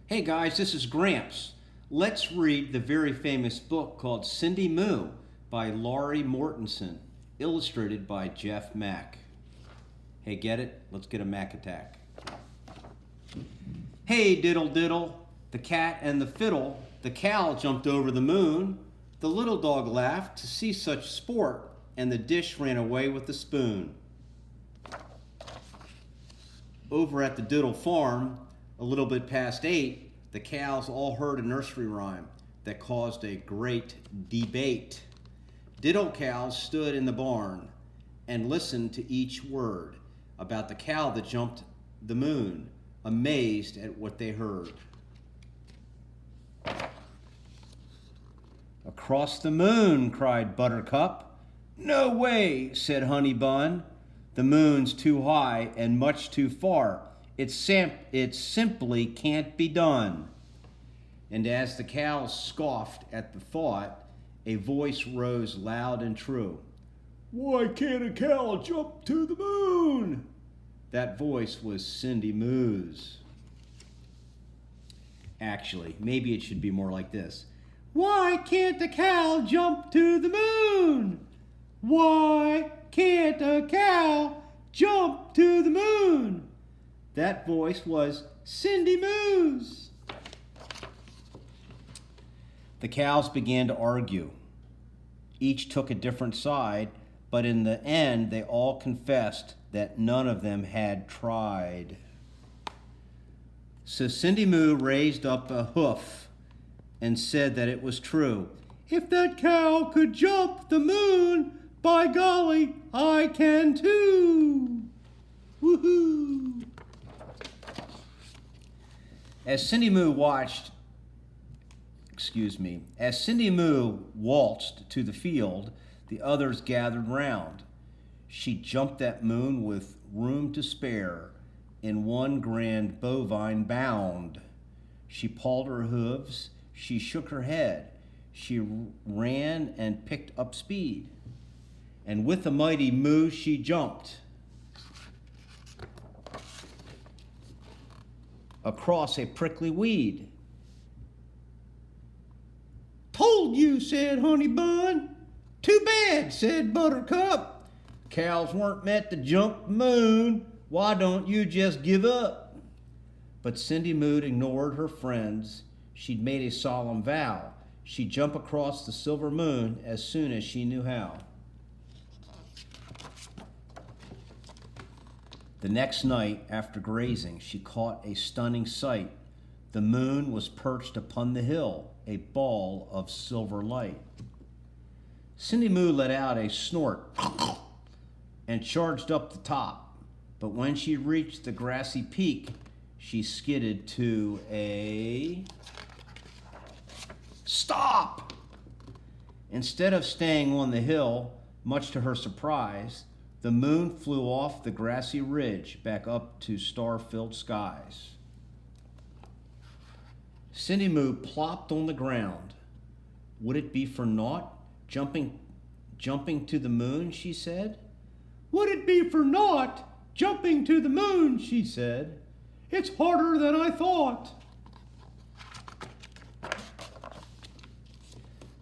Hey guys, this is Gramps. Let's read the very famous book called Cindy Moo by Laurie Mortensen, illustrated by Jeff Mack. Hey, get it? Let's get a Mack attack. Hey, diddle diddle, the cat and the fiddle, the cow jumped over the moon. The little dog laughed to see such sport, and the dish ran away with the spoon. Over at the Diddle farm, a little bit past 8, the cows all heard a nursery rhyme that caused a great debate. Diddle cows stood in the barn and listened to each word about the cow that jumped the moon, amazed at what they heard. Across the moon, cried Buttercup. No way, said Honey Bun. The moon's too high and much too far. It simply can't be done. And as the cows scoffed at the thought, a voice rose loud and true. Why can't a cow jump to the moon? That voice was Cindy Moo's. Actually, maybe it should be more like this. Why can't a cow jump to the moon? Why can't a cow jump to the moon? That voice was Cindy Moo's. The cows began to argue. Each took a different side, but in the end, they all confessed that none of them had tried. So Cindy Moo raised up a hoof and said that it was true. If that cow could jump the moon, by golly, I can too. Woohoo! As Cindy Moo waltzed to the field, the others gathered round. She jumped that moon with room to spare in one grand bovine bound. She pawed her hooves, she shook her head, she ran and picked up speed. And with a mighty moo she jumped across a prickly weed. Told you, said Honey Bun. Too bad, said Buttercup. Cows weren't meant to jump the moon. Why don't you just give up? But Cindy Moo ignored her friends. She'd made a solemn vow. She'd jump across the silver moon as soon as she knew how. The next night, after grazing, she caught a stunning sight. The moon was perched upon the hill, a ball of silver light. Cindy Moo let out a snort and charged up the top. But when she reached the grassy peak, she skidded to a stop. Instead of staying on the hill, much to her surprise, the moon flew off the grassy ridge back up to star-filled skies. Cindy Moo plopped on the ground. Would it be for naught, jumping to the moon, she said. Would it be for naught, jumping to the moon, she said. It's harder than I thought.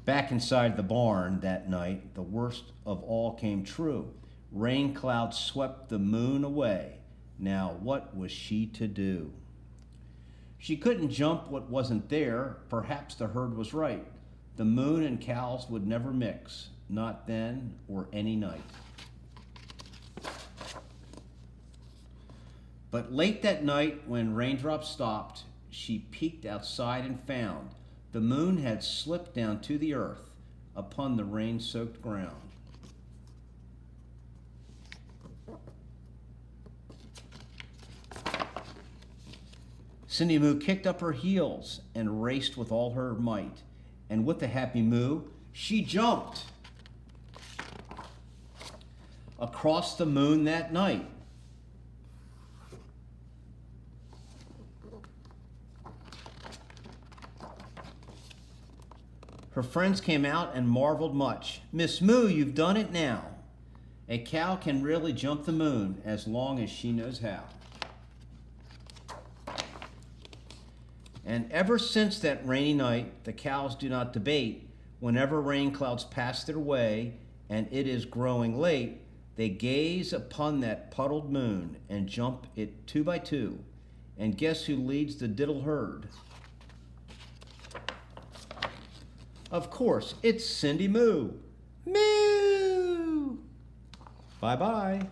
Back inside the barn that night, the worst of all came true. Rain clouds swept the moon away. Now what was she to do? She couldn't jump what wasn't there. Perhaps the herd was right. The moon and cows would never mix, not then or any night. But late that night, when raindrops stopped, she peeked outside and found the moon had slipped down to the earth upon the rain-soaked ground. Cindy Moo kicked up her heels and raced with all her might. And with a happy moo, she jumped across the moon that night. Her friends came out and marveled much. Miss Moo, you've done it now. A cow can really jump the moon as long as she knows how. And ever since that rainy night, the cows do not debate. Whenever rain clouds pass their way, and it is growing late, they gaze upon that puddled moon and jump it 2 by 2. And guess who leads the diddle herd? Of course, it's Cindy Moo. Moo! Bye-bye.